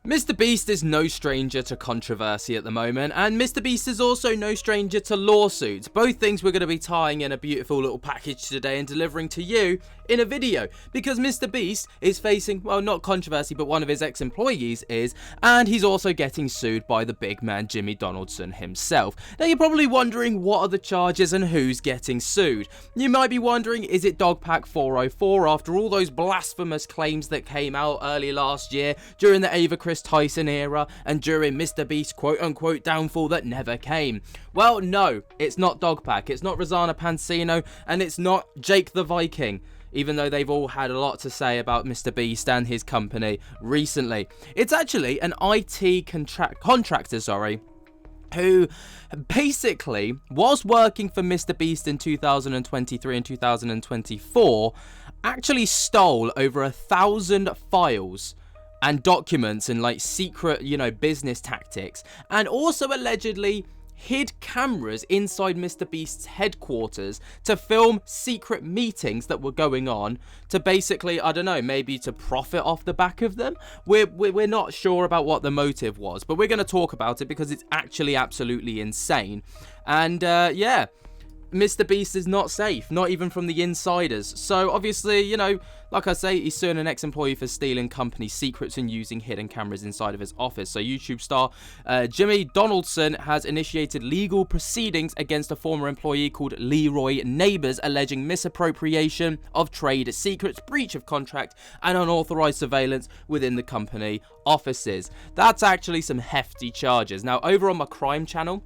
MrBeast is no stranger to controversy at the moment, and MrBeast is also no stranger to lawsuits. Both things we're going to be tying in a beautiful little package today and delivering to you in a video, because MrBeast is facing, well, not controversy, but one of his ex-employees is, and he's also getting sued by the big man Jimmy Donaldson himself. Now you're probably wondering what are the charges and who's getting sued. You might be wondering, is it Dogpack 404 after all those blasphemous claims that came out early last year during the Ava Chris Tyson era and during MrBeast's quote-unquote downfall that never came? Well, no, it's not Dogpack, it's not Rosanna Pansino, and it's not Jake the Viking, even though they've all had a lot to say about MrBeast and his company recently. It's actually an IT contractor, who basically was working for MrBeast in 2023 and 2024, actually stole over 1,000 files and documents and like secret, business tactics, and also allegedly hid cameras inside MrBeast's headquarters to film secret meetings that were going on to basically, I don't know, maybe to profit off the back of them. We're not sure about what the motive was, but we're going to talk about it because it's actually absolutely insane. And yeah, MrBeast is not safe, not even from the insiders. So obviously, like I say, he's suing an ex-employee for stealing company secrets and using hidden cameras inside of his office. So YouTube star Jimmy Donaldson has initiated legal proceedings against a former employee called Leroy Neighbors, alleging misappropriation of trade secrets, breach of contract, and unauthorized surveillance within the company offices. That's actually some hefty charges. Now, over on my crime channel,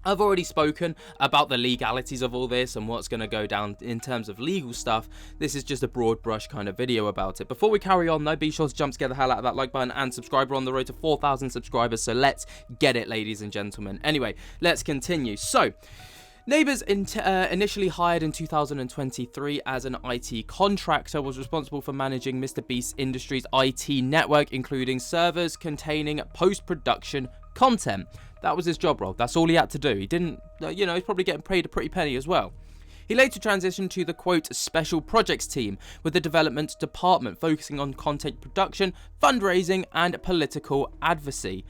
I've already spoken about the legalities of all this and what's going to go down in terms of legal stuff. This is just a broad brush kind of video about it. Before we carry on though, be sure to jump scare the hell out of that like button and subscribe. We're on the road to 4,000 subscribers, so let's get it, ladies and gentlemen. Anyway, let's continue. So, Neighbors initially hired in 2023 as an IT contractor, was responsible for managing MrBeast Industries' IT network, including servers containing post-production content. That was his job role. That's all he had to do. He didn't, he's probably getting paid a pretty penny as well. He later transitioned to the, quote, special projects team with the development department, focusing on content production, fundraising, and political advocacy.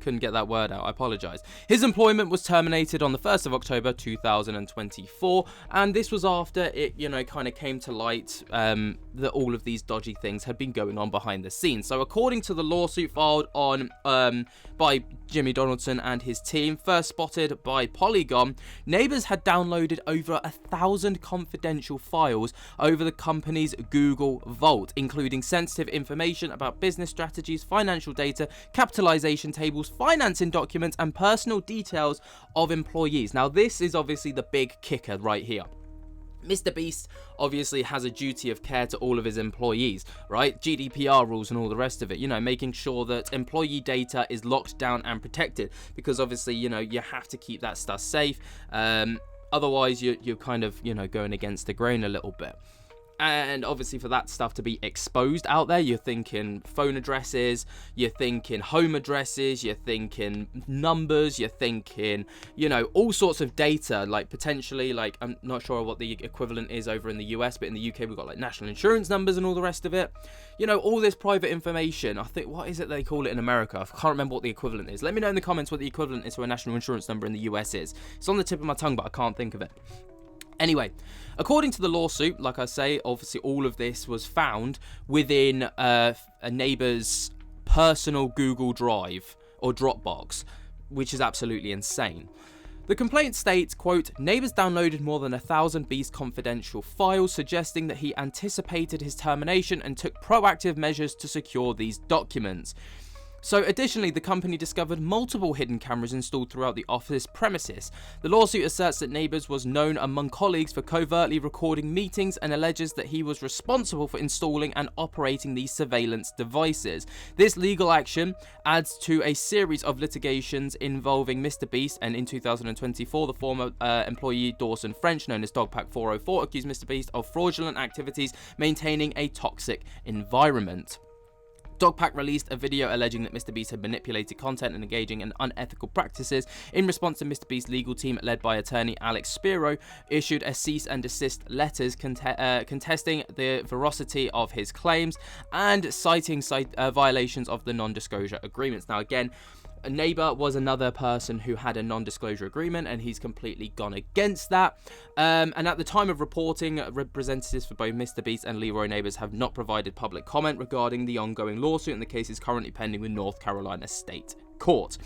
Couldn't get that word out, I apologise. His employment was terminated on the 1st of October 2024, and this was after it, kind of came to light that all of these dodgy things had been going on behind the scenes. So according to the lawsuit filed on by Jimmy Donaldson and his team, first spotted by Polygon, Neighbors had downloaded over 1,000 confidential files over the company's Google Vault, including sensitive information about business strategies, financial data, capitalization tables, financing documents, and personal details of employees. Now, this is obviously the big kicker right here. MrBeast obviously has a duty of care to all of his employees, right? GDPR rules and all the rest of it, making sure that employee data is locked down and protected, because obviously, you have to keep that stuff safe. Otherwise, you're kind of, going against the grain a little bit. And obviously for that stuff to be exposed out there, you're thinking phone addresses, you're thinking home addresses, you're thinking numbers, you're thinking, all sorts of data, like potentially, like, I'm not sure what the equivalent is over in the US, but in the UK we've got like national insurance numbers and all the rest of it. All this private information. I think, what is it they call it in America? I can't remember what the equivalent is. Let me know in the comments what the equivalent is to a national insurance number in the US is. It's on the tip of my tongue, but I can't think of it. Anyway, according to the lawsuit, like I say, obviously all of this was found within a neighbor's personal Google Drive or Dropbox, which is absolutely insane. The complaint states, quote, Neighbors downloaded more than 1,000 Beast confidential files, suggesting that he anticipated his termination and took proactive measures to secure these documents. So additionally, the company discovered multiple hidden cameras installed throughout the office premises. The lawsuit asserts that Neighbors was known among colleagues for covertly recording meetings and alleges that he was responsible for installing and operating these surveillance devices. This legal action adds to a series of litigations involving MrBeast, and in 2024, the former employee Dawson French, known as Dogpack 404, accused MrBeast of fraudulent activities maintaining a toxic environment. Dogpack released a video alleging that MrBeast had manipulated content and engaging in unethical practices. In response to MrBeast's legal team, led by attorney Alex Spiro, issued a cease and desist letters contesting the veracity of his claims and citing violations of the non-disclosure agreements. Now, again, a neighbor was another person who had a non-disclosure agreement, and he's completely gone against that. And at the time of reporting, representatives for both MrBeast and Leroy Neighbors have not provided public comment regarding the ongoing lawsuit, and the case is currently pending with North Carolina State Court.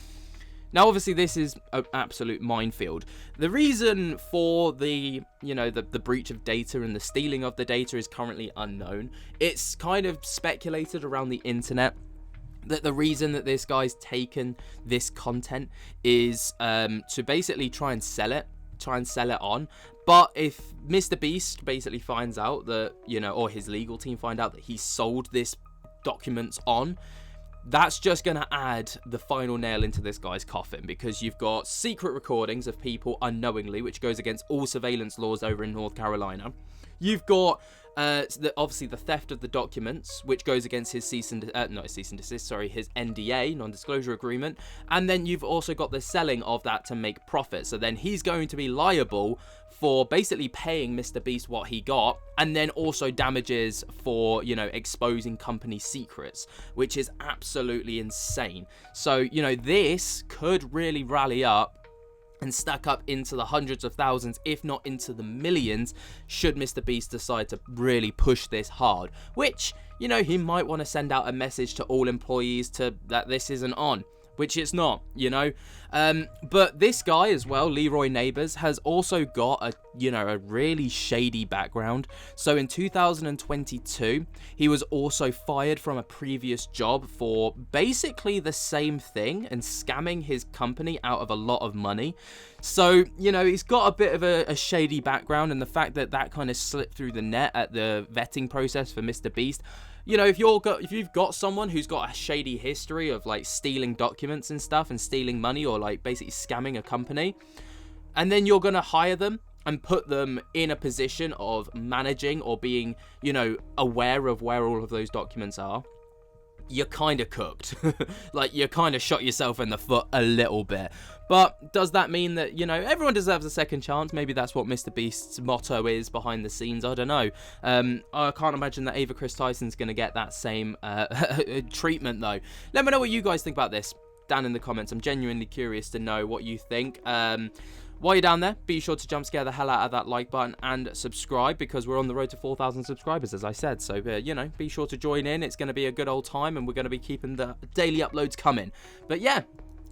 Now, obviously, this is an absolute minefield. The reason for the breach of data and the stealing of the data is currently unknown. It's kind of speculated around the internet that the reason that this guy's taken this content is to basically try and sell it on. But if MrBeast basically finds out that, or his legal team find out that he sold this documents on, that's just going to add the final nail into this guy's coffin, because you've got secret recordings of people unknowingly, which goes against all surveillance laws over in North Carolina. You've got obviously the theft of the documents, which goes against his his NDA, non-disclosure agreement, and then you've also got the selling of that to make profit. So then he's going to be liable for basically paying MrBeast what he got, and then also damages for, exposing company secrets, which is absolutely insane. So, this could really rally up and stack up into the hundreds of thousands, if not into the millions, should MrBeast decide to really push this hard. Which, he might want to send out a message to all employees that this isn't on, which it's not, But this guy as well, Leroy Neighbors, has also got a really shady background. So in 2022, he was also fired from a previous job for basically the same thing and scamming his company out of a lot of money. So, he's got a bit of a shady background, and the fact that kind of slipped through the net at the vetting process for MrBeast. If you've got someone who's got a shady history of like stealing documents and stuff and stealing money, or like basically scamming a company, and then you're going to hire them and put them in a position of managing or being, aware of where all of those documents are, you're kind of cooked. Like, you kind of shot yourself in the foot a little bit. But does that mean that, everyone deserves a second chance? Maybe that's what MrBeast's motto is behind the scenes. I don't know. I can't imagine that Ava Chris Tyson's going to get that same treatment, though. Let me know what you guys think about this down in the comments. I'm genuinely curious to know what you think. While you're down there, be sure to jump scare the hell out of that like button and subscribe, because we're on the road to 4,000 subscribers, as I said. So, be sure to join in. It's going to be a good old time, and we're going to be keeping the daily uploads coming. But yeah,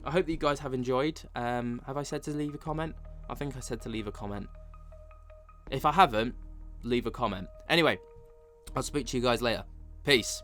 I hope that you guys have enjoyed. Have I said to leave a comment? I think I said to leave a comment. If I haven't, leave a comment. Anyway, I'll speak to you guys later. Peace.